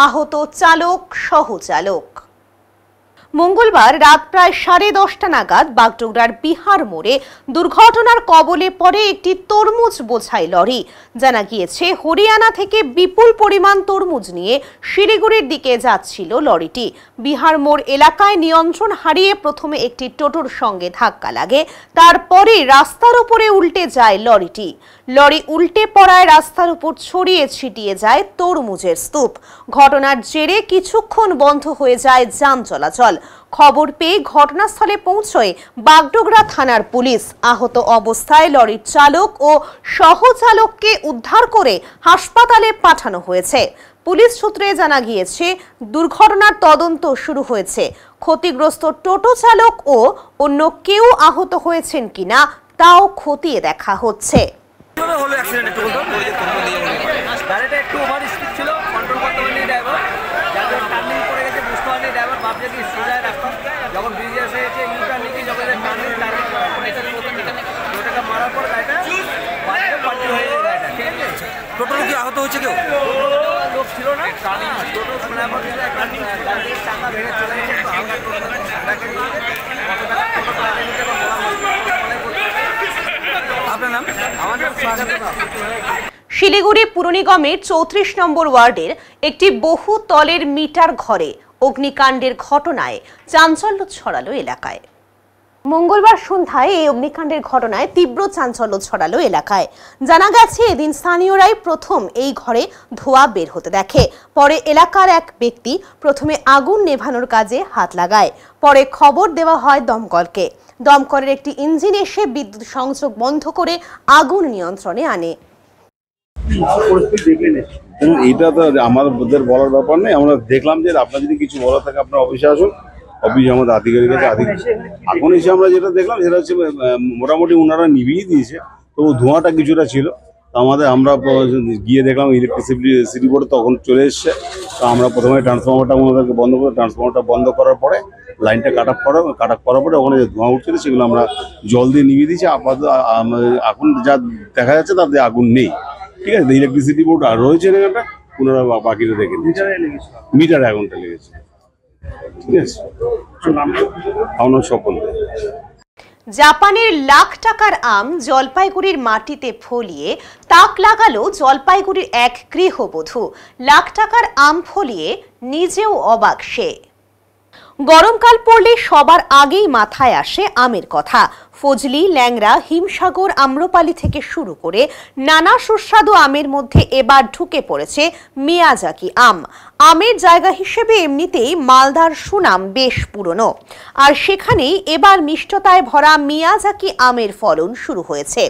Speaker 1: আহত চালক সহ চালক। মঙ্গলবার রাত প্রায় 10:30 নাগাদ বাগডোগরার বিহার মোড়ে দুর্ঘটনার কবলে পড়ে একটি তরমুজ বোঝাই লরি। জানা গিয়েছে, হরিয়ানা থেকে বিপুল পরিমাণ তরমুজ নিয়ে শিলিগুড়ির দিকে যাচ্ছিল লরিটি। বিহার মোড় এলাকায় নিয়ন্ত্রণ হারিয়ে প্রথমে একটি টোটোর সঙ্গে ধাক্কা লাগে, তারপরে রাস্তার উপরে উল্টে যায় লরিটি। লরি উল্টে পড়ায় রাস্তার উপর ছড়িয়ে ছিটিয়ে যায় তরমুজের স্তূপ। ঘটনার জেরে কিছুক্ষণ বন্ধ হয়ে যায় যান চলাচল। খবর পেয়ে ঘটনাস্থলে পৌঁছয় বাগডোগরা থানার পুলিশ। আহত অবস্থায় লরির চালক ও সহচালককে উদ্ধার করে হাসপাতালে পাঠানো হয়েছে। পুলিশ সূত্রে জানা গিয়েছে, দুর্ঘটনার তদন্ত শুরু হয়েছে। ক্ষতিগ্রস্ত টোটো চালক ও অন্য কেউ আহত হয়েছেন কিনা তাও খতিয়ে দেখা হচ্ছে।
Speaker 13: যখন ব্রিজে এসে ইউটার্ন নিয়ে যখন টোটোটা মারার পর গাড়িটা পাল্টি হয়ে যায় গাড়িটা, ঠিক আছে। টোটোর কি আহত হয়েছে কেউ? লোক ছিল না, টোটো শোনার পর গাড়ির চাকা ভেঙে চলে গেছে। আপনার নাম? আমার নাম
Speaker 1: শিলিগুড়ি পুর নিগমের 34 নম্বর ওয়ার্ডের একটি বহু তলের মিটার ঘরে অগ্নিকাণ্ডের ঘটনায় চাঞ্চল্য ছড়ালো এলাকায়। মঙ্গলবার সন্ধ্যায় এই অগ্নিকাণ্ডের ঘটনায় তীব্র চাঞ্চল্য ছড়ালো এলাকায়। জানা গেছে, এদিন স্থানীয়রাই প্রথম এই ঘরে ধোঁয়া বের হতে দেখে। পরে এলাকার এক ব্যক্তি প্রথমে আগুন নেভানোর কাজে হাত লাগায়। পরে খবর দেওয়া হয় দমকলকে। দমকলের একটি ইঞ্জিন এসে বিদ্যুৎ সংযোগ বন্ধ করে আগুন নিয়ন্ত্রণে আনে।
Speaker 14: এইটা তো আমাদের বলার ব্যাপার নেই, আমরা দেখলাম যে আপনার যদি কিছু বলার থাকে আপনার অফিসে আসুন, অফিসে আমাদের আধিকারিক আছে। এখন এসে আমরা যেটা দেখলাম সেটা হচ্ছে মোটামুটি ওনারা নিভিয়ে দিয়েছে, তো ধোঁয়াটা কিছুটা ছিল। তো আমরা গিয়ে দেখলাম ইলেকট্রিসিটি বোর্ড তখন চলে এসছে। তো আমরা প্রথমে ট্রান্সফর্মারটা ওনাদেরকে বন্ধ করে, ট্রান্সফর্মারটা বন্ধ করার পরে লাইনটা কাট অফ করার পরে ওখানে যে ধোঁয়া উঠছিল সেগুলো আমরা জল দিয়ে নিভিয়ে দিয়েছি। আপাতত এখন যা দেখা যাচ্ছে তাতে আগুন নেই, ঠিক আছে। ইলেকট্রিসিটি বোর্ড আর রয়েছে এখানটা, ওনারা বাকিটা দেখে নিয়েছে। মিটারে আগুনটা লেগেছে। ঠিক আছে, আমরা সফল।
Speaker 1: জাপানের লাখ টাকার আম জলপাইগুড়ির মাটিতে ফলিয়ে তাক লাগালো জলপাইগুড়ির এক গৃহবধূ। লাখ টাকার আম ফলিয়ে নিজেও অবাক সে। গরমকাল পড়লে সবার আগেই মাথায় আসে আমের কথা। ফজলি, ল্যাংড়া, হিমসাগর, আম্রপালি থেকে শুরু করে নানা সুস্বাদু আমের মধ্যে এবার ঢুকে পড়েছে মিয়াজাকি আম। আমের জায়গা হিসেবে এমনিতেই মালদার সুনাম বেশ পুরনো, আর সেখানেই এবার মিষ্টতায় ভরা মিয়াজাকি আমের ফলন শুরু হয়েছে।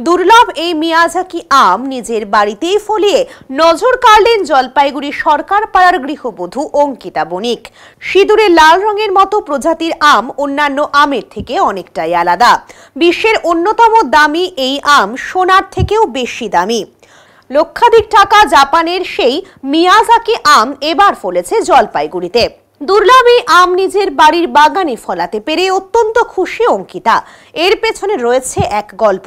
Speaker 1: দুর্লভ এই মিয়াজাকি আম নিজের বাড়িতেই ফলিয়ে নজর কাড়লেন জলপাইগুড়ি সরকার পাড়ার গৃহবধূ অঙ্কিতা বণিক। সিঁদুরে লাল রঙের মতো প্রজাতির আম অন্যান্য আমের থেকে অনেকটাই আলাদা। বিশ্বের অন্যতম দামি এই আম সোনার থেকেও বেশি দামি। লক্ষাধিক টাকা জাপানের সেই মিয়াজাকি আম এবার ফলেছে জলপাইগুড়িতে। দুর্লভ এই আম নিজের বাড়ির বাগানে ফলাতে পেরে অত্যন্ত খুশি অঙ্কিতা। এর পেছনে রয়েছে এক গল্প।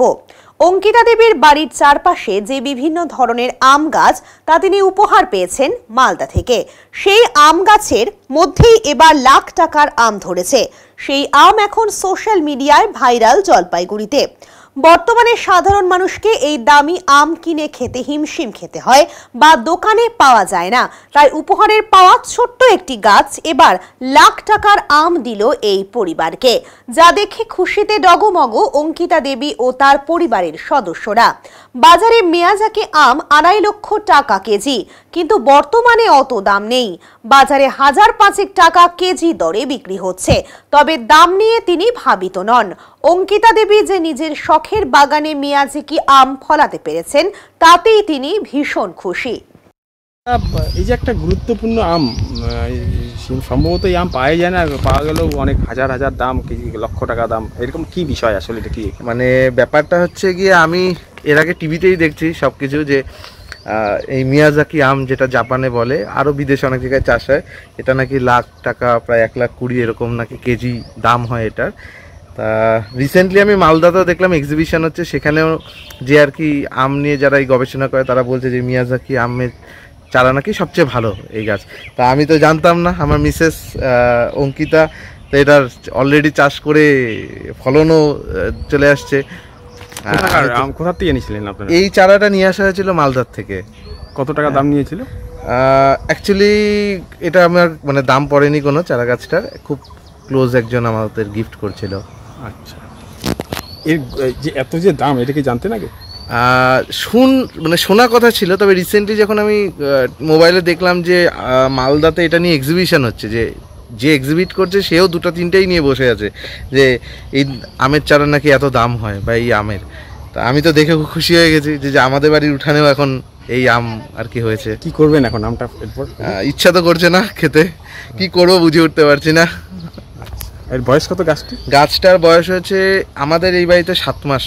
Speaker 1: অঙ্কিতা দেবীর বাড়ির চারপাশে যে বিভিন্ন ধরনের আম গাছ তা তিনি উপহার পেয়েছেন মালদা থেকে। সেই আম গাছের মধ্যেই এবার লাখ টাকার আম ধরেছে। সেই আম এখন সোশ্যাল মিডিয়ায় ভাইরাল জলপাইগুড়িতে। বর্তমানে সাধারণ মানুষকে এই দামি আম কিনে খেতে হিমশিম খেতে হয় বা দোকানে পাওয়া যায় না, তাই উপহারের পাওয়া ছোট্ট একটি গাছ এবার লাখ টাকার আম দিল এই পরিবারকে, যা দেখে খুশিতে ডগমগ অঙ্কিতা দেবী ও তার পরিবারের সদস্যরা। বাজারে মিয়াজাকি আম 2.5 লক্ষ টাকা কেজি, কিন্তু বর্তমানে অত দাম নেই। বাজারে 1000-5 টাকা কেজি দরে বিক্রি হচ্ছে। তবে দাম নিয়ে তিনি ভাবিত নন। অঙ্কিতা দেবী যে নিজের শখের বাগানে মিয়াজাকি আম ফলাতে পেরেছেন তাতেই তিনি ভীষণ খুশি।
Speaker 15: এই যে একটা গুরুত্বপূর্ণ আম, সম্ভবত এই আম পাওয়া যায় না, পাওয়া গেলেও অনেক হাজার হাজার দাম, কেজি লক্ষ টাকা দাম, এরকম কি বিষয় আসলে এটা কি?
Speaker 16: মানে ব্যাপারটা হচ্ছে গিয়ে আমি এর আগে টিভিতেই দেখছি সব কিছু, যে এই মিয়াজাকি আম যেটা জাপানে বলে, আরও বিদেশে অনেক জায়গায় চাষ হয়, এটা নাকি লাখ টাকা, প্রায় 1,20,000 এরকম নাকি কেজি দাম হয় এটার। তা রিসেন্টলি আমি মালদাতেও দেখলাম এক্সিবিশন হচ্ছে, সেখানেও যে আর কি আম নিয়ে যারা এই গবেষণা করে তারা বলছে যে মিয়াজাকি আমের চারা নাকি সবচেয়ে ভালো এই গাছ। তা আমি তো জানতাম না, আমার মিসেস অঙ্কিতা তো এটার অলরেডি চাষ করে ফলনও চলে আসছে।
Speaker 15: আম কোথা থেকে এনেছিলেন আপনারা?
Speaker 16: এই চারাটা নিয়ে আসা হয়েছিল মালদার থেকে।
Speaker 15: কত টাকা দাম নিয়েছিল?
Speaker 16: অ্যাকচুয়ালি এটা আমার মানে দাম পড়েনি কোনো, চারা গাছটার খুব ক্লোজ একজন আমাদের গিফট করছিল।
Speaker 15: আচ্ছা, এর যে এত যে দাম, এটা কি জানতেন আগে?
Speaker 16: মানে শোনা কথা ছিল, তবে রিসেন্টলি যখন আমি মোবাইলে দেখলাম যে মালদাতে এটা নিয়ে এক্সিবিশন হচ্ছে, যে এক্সিবিট করছে সেও 2-3টাই নিয়ে বসে আছে যে এই আমের চারা নাকি এত দাম হয় বা এই আমের। তা আমি তো দেখে খুব খুশি হয়ে গেছি যে আমাদের বাড়ির উঠানেও এখন এই আম আর কি হয়েছে।
Speaker 15: কি করবেন এখন আমটা এরপর?
Speaker 16: ইচ্ছা তো করছে না খেতে, কি করবো বুঝে উঠতে পারছি না।
Speaker 15: এর বয়স কত গাছটি?
Speaker 16: গাছটার বয়স হয়েছে আমাদের এই বাড়িতে 7 মাস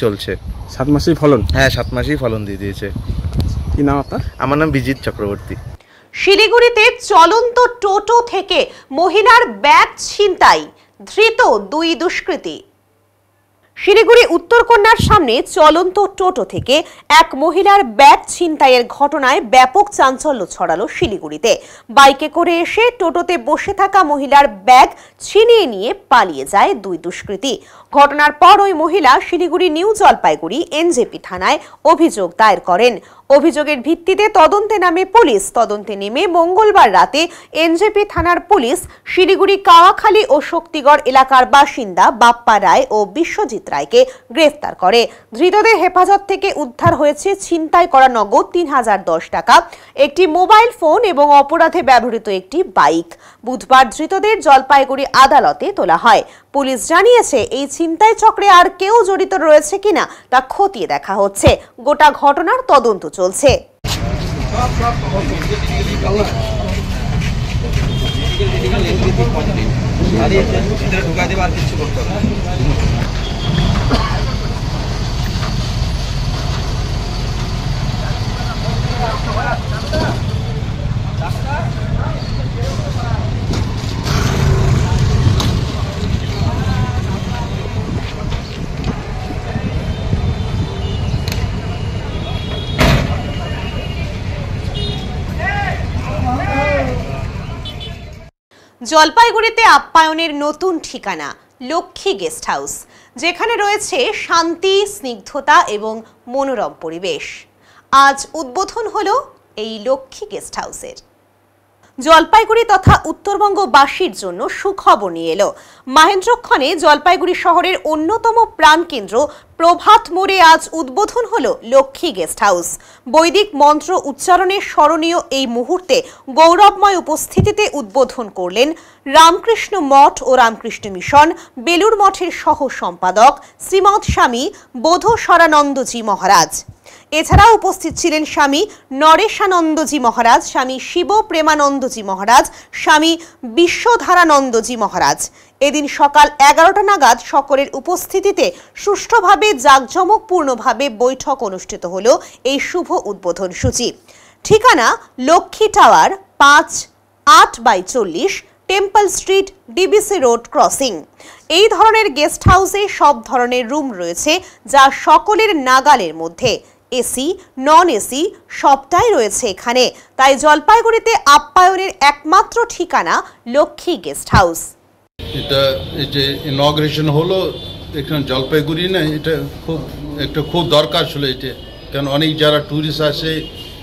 Speaker 16: চলছে।
Speaker 15: 7 মাসেই ফলন?
Speaker 16: হ্যাঁ, 7 মাসেই ফলন দিয়ে দিয়েছে।
Speaker 15: কি নাম আপনার?
Speaker 16: আমার নাম বিজিত চক্রবর্তী।
Speaker 1: শিলিগুড়িতে চলন্ত টোটো থেকে মহিলার ব্যাগ ছিনতাই, ধৃত 2 দুষ্কৃতী। শিলিগুড়ি উত্তরকন্যার সামনে চলন্ত টোটো থেকে এক মহিলার ব্যাগ ছিনতাইয়ের ঘটনায় ব্যাপক চাঞ্চল্য ছড়ালো শিলিগুড়িতে। বাইকে করে এসে টোটোতে বসে থাকা মহিলার ব্যাগ ছিনিয়ে নিয়ে পালিয়ে যায় 2 দুষ্কৃতী। ঘটনার পর ওই মহিলা শিলিগুড়ি নিউ জলপাইগুড়ি এনজেপি থানায় অভিযোগ দায়ের করেন। অভিযোগের ভিত্তিতে তদন্তে নামে পুলিশ। তদন্তে নেমে মঙ্গলবার রাতে এনজেপি থানার পুলিশ শিলিগুড়ি কাওয়াখালী ও শক্তিগড় এলাকার বাসিন্দা বাপ্পা রায় ও বিশ্বজিৎ রায়কে গ্রেফতার করে। ধৃতদের হেফাজত থেকে উদ্ধার হয়েছে ছিনতাই করা নগদ 3010 টাকা, একটি মোবাইল ফোন এবং অপরাধে ব্যবহৃত একটি বাইক। বুধবার ধৃতদের জলপাইগুড়ি আদালতে তোলা হয়। পুলিশ জানিয়েছে এই ছিনতাই চক্রে আর কেউ জড়িত রয়েছে কিনা তা খতিয়ে দেখা হচ্ছে। গোটা ঘটনার তদন্ত চলছে। জলপাইগুড়িতে আপ্যায়নের নতুন ঠিকানা লক্ষ্মী গেস্ট হাউস, যেখানে রয়েছে শান্তি, স্নিগ্ধতা এবং মনোরম পরিবেশ। আজ উদ্বোধন হলো এই লক্ষ্মী গেস্ট হাউসের। জলপাইগুড়ি তথা উত্তরবঙ্গবাসীর জন্য সুখবর নিয়ে এলো। মহেন্দ্রক্ষণে জলপাইগুড়ি শহরের অন্যতম প্রাণকেন্দ্র প্রভাত মোড়ে আজ উদ্বোধন হলো লক্ষ্মী গেস্ট হাউস। বৈদিক মন্ত্র উচ্চারণে স্মরণীয় এই মুহূর্তে গৌরবময় উপস্থিতিতে উদ্বোধন করলেন রামকৃষ্ণ মঠ ও রামকৃষ্ণ মিশন বেলুর মঠের সহ সম্পাদক শ্রীমৎ স্বামী বোধশরানন্দজি মহারাজ। এছাড়াও উপস্থিত ছিলেন স্বামী নরেশানন্দজি মহারাজ, স্বামী শিব প্রেমানন্দজি মহারাজ, স্বামী বিশ্বধারানন্দজি মহারাজ। এদিন সকাল 11টা নাগাদ সকলের উপস্থিতিতে সুষ্ঠুভাবে জাঁকজমকপূর্ণভাবে বৈঠক অনুষ্ঠিত হলো এই শুভ উদ্বোধন সূচি। ঠিকানা Lakshmi tower 5/8/40 temple street, DBC road crossing. এই ধরনের গেস্ট হাউসে সব ধরনের রুম রয়েছে, যা সকলের নাগালের মধ্যে। এসি, নন এসি সবটাই রয়েছে এখানে। তাই জলপাইগুড়িতে আপ্যায়নের একমাত্র ঠিকানা লক্ষ্মী গেস্ট হাউস।
Speaker 17: এটা এই যে ইনগ্রেশন হলো এখানে জলপাইগুড়ি না, এটা খুব দরকার ছিল এটা, কারণ অনেক যারা ট্যুরিস্ট আসে,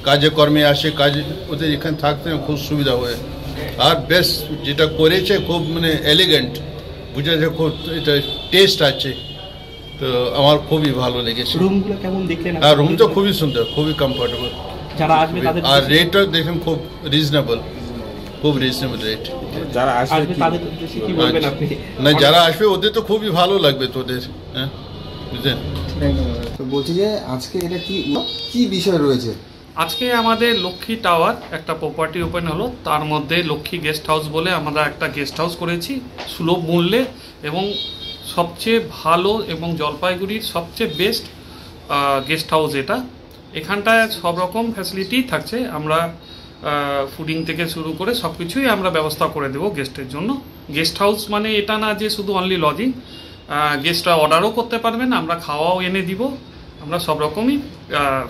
Speaker 17: কাজে কর্মে আসে, কাজে ওদের এখানে থাকতে খুব সুবিধা হয়। আর বেস্ট যেটা করেছে খুব মানে এলিগেন্ট, বুঝা যায়, খুব এটা টেস্ট আছে, তো আমার খুবই ভালো লেগেছে।
Speaker 13: রুমগুলো কেমন দেখলেন?
Speaker 17: আর রুম তো খুবই সুন্দর, খুবই কমফোর্টেবল,
Speaker 13: যারা আসবে তাদের
Speaker 17: আর রেটও দেখুন খুব রিজনেবল, খুব রিজনেবল রেট।
Speaker 15: যারা আসবে তাদের উদ্দেশ্যে কি বলবেন আপনি?
Speaker 17: না, যারা আসবে ওদের তো খুবই ভালো লাগবে তোদের, হ্যাঁ বুঝলেন।
Speaker 18: তো বলছি যে আজকে এটা কি বিষয় রয়েছে?
Speaker 19: আজকে আমাদের লক্ষ্মী টাওয়ার একটা প্রপার্টি ওপেন হলো, তার মধ্যে লক্ষ্মী গেস্ট হাউস বলে আমরা একটা গেস্ট হাউস করেছি সুলভ মূল্যে এবং সবচেয়ে ভালো এবং জলপাইগুড়ির সবচেয়ে বেস্ট গেস্ট হাউস এটা। এখানটায় সব রকম ফ্যাসিলিটি থাকছে, আমরা ফুডিং থেকে শুরু করে সব কিছুই আমরা ব্যবস্থা করে দেবো গেস্টের জন্য। গেস্ট হাউস মানে এটা না যে শুধু অনলি লজিং, গেস্টরা অর্ডারও করতে পারবেন, আমরা খাওয়াও এনে দিব, আমরা সব রকমই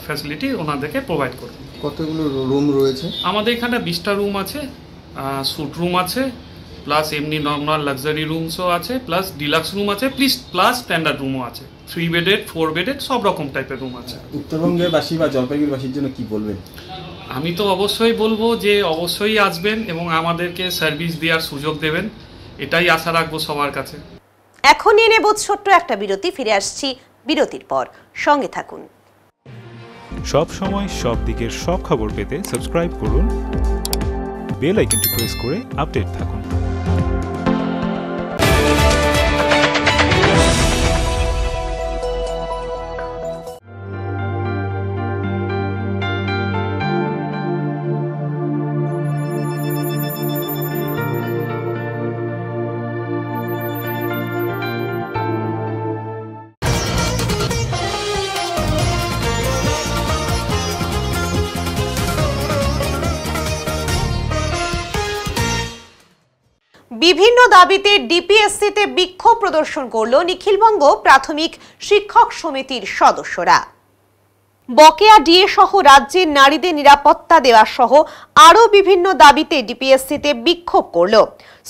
Speaker 19: ফ্যাসিলিটি ওনাদেরকে প্রোভাইড করব।
Speaker 18: কতগুলো রুম রয়েছে? আমাদের
Speaker 19: এখানে 20টা রুম আছে, স্যুট রুম আছে, প্লাস এমনি নর্মাল লাক্সারি রুমসও আছে, প্লাস ডিলাক্স রুম আছে, প্লাস স্ট্যান্ডার্ড রুমও আছে, 3 বেডেড 4 বেডেড সব রকম টাইপের রুম আছে।
Speaker 15: উত্তরবঙ্গের বাসী বা জলপাইগুড়ির জন্য কি বলবেন?
Speaker 19: আমি তো অবশ্যই বলবো যে অবশ্যই আসবেন এবং আমাদেরকে সার্ভিস দেওয়ার সুযোগ দেবেন, এটাই আশা রাখবো সবার কাছে।
Speaker 1: এখন নিয়ে নেব ছোট্ট একটা বিরতি, ফিরে আসছি বিরতির পর, সঙ্গে থাকুন।
Speaker 11: সব সময় সব দিকের সব খবর পেতে সাবস্ক্রাইব করুন, বেল আইকনটি প্রেস করে আপডেট থাকুন।
Speaker 1: বিভিন্ন দাবিতে ডিপিএসসিতে বিক্ষোভ প্রদর্শন করল নিখিলবঙ্গ প্রাথমিক শিক্ষক সমিতির সদস্যরা। বকেয়া ডিএ সহ রাজ্যের নারীদের নিরাপত্তা দেওয়া সহ আরও বিভিন্ন দাবিতে ডিপিএসসিতে বিক্ষোভ করল।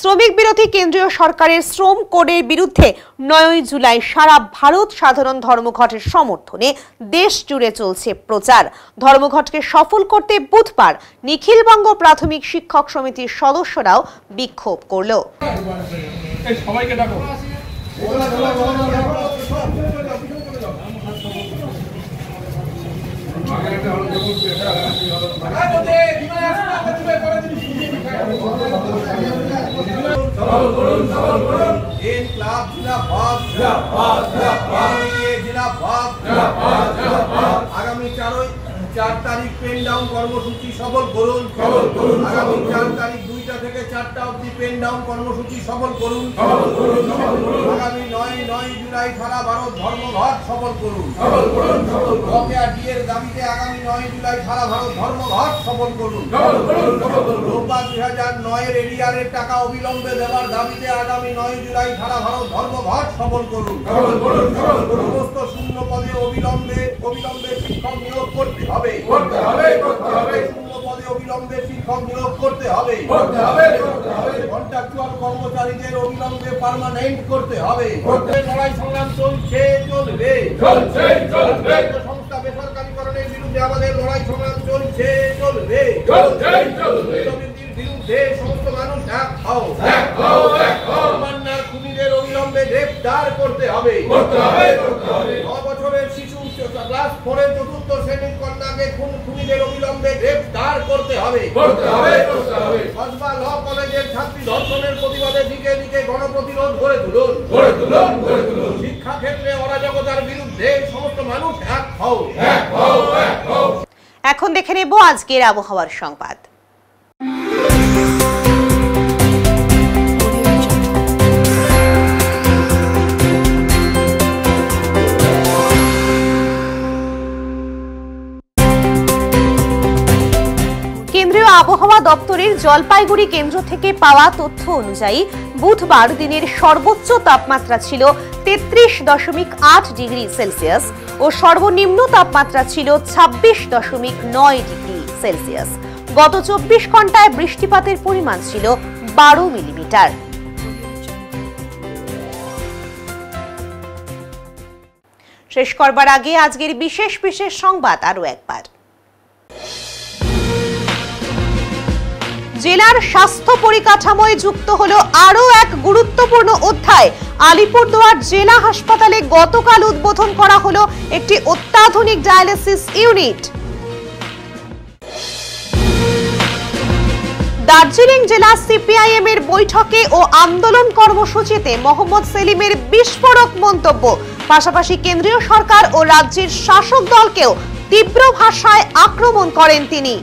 Speaker 1: শ্রমিক বিরোধী কেন্দ্রীয় সরকারের শ্রম কোডের বিরুদ্ধে 9 জুলাই সারা ভারত সাধারণ ধর্মঘটের সমর্থনে দেশ জুড়ে চলছে প্রচার। ধর্মঘটকে সফল করতে বুধবার নিখিলবঙ্গ প্রাথমিক শিক্ষক সমিতির সদস্যরাও বিক্ষোভ করল।
Speaker 5: সবাইকে ডাকো।
Speaker 20: আগামী 4 তারিখ পেন ডাউন কর্মসূচি সফল করুন। আগামী 4 তারিখ 2টা থেকে 4টা অবধি পেন ডাউন কর্মসূচি সফল করুন। আগামী 9 জুলাই সারা ভারত ধর্মঘট সফল করুন। বকেয়া ডিএর দাবিতে আগামী 9 জুলাই সারা ভারত ধর্মঘট সফল করুন। রোববার 2009 এরিয়ারের টাকা অবিলম্বে দেওয়ার দাবিতে আগামী 9 জুলাই সারা ভারত ধর্মঘট সফল করুন। সমস্ত শূন্য পদে অবিলম্বে শিক্ষক নিয়োগ করতে হবে। শূন্য পদে অবিলম্বে অবিলম্বে শিক্ষক নিয়োগ করতে হবে, কন্ট্রাকচুয়াল কর্মচারীদের অবিলম্বে পার্মানেন্ট করতে হবে, লড়াই সংগ্রাম চলছে চলবে, সংস্থা বেসরকারীকরণের বিরুদ্ধে আমাদের লড়াই সংগ্রাম চলছে চলবে, বিরুদ্ধে সমস্ত মানুষ এক হও, মান্নার খুনিদের অবিলম্বে গ্রেফতার করতে হবে, 9 বছরের শিশু ক্লাস 4 চতুর্থ শ্রেণীর কন্যাকে খুনিদের অবিলম্বে গ্রেফতার করতে হবে, কসবা ল কলেজের ছাত্রী ধর্ষণের প্রতিবাদে দিকে দিকে গণপ্রতিরোধ গড়ে তুলুন, শিক্ষা ক্ষেত্রে অরাজকতার বিরুদ্ধে সমস্ত মানুষ এক হও।
Speaker 1: এখন দেখে নেব আজকের আবহাওয়ার সংবাদ। কেন্দ্রীয় আবহাওয়া দপ্তরের জলপাইগুড়ি কেন্দ্র থেকে পাওয়া তথ্য অনুযায়ী বুধবার দিনের সর্বোচ্চ তাপমাত্রা ছিল 33.8 ডিগ্রি সেলসিয়াস ও সর্বনিম্ন তাপমাত্রা ছিল 26.9 ডিগ্রি সেলসিয়াস। গত 24 ঘন্টায় বৃষ্টিপাতের পরিমাণ ছিল 12 মিলিমিটার। শেষ করবার আগে আজকের বিশেষ সংবাদ আরো একবার। জেলার স্বাস্থ্য পরিকাঠামোয় যুক্ত হলো আরো এক গুরুত্বপূর্ণ অধ্যায়। আলিপুরদুয়ার জেলা হাসপাতালে গতকাল উদ্বোধন করা হলো একটি অত্যাধুনিক ডায়ালিসিস ইউনিট। দার্জিলিং জেলা সিপিআইএম এর বৈঠকে ও আন্দোলন কর্মসূচিতে মোহাম্মদ সেলিমের বিস্ফোরক মন্তব্য, পাশাপাশি কেন্দ্রীয় সরকার ও রাজ্যের শাসক দলকেও তীব্র ভাষায় আক্রমণ করেন তিনি।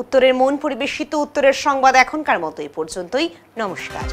Speaker 1: উত্তরের মন পরিবেশিত উত্তরের সংবাদ এখনকার মতো এই পর্যন্তই। নমস্কার।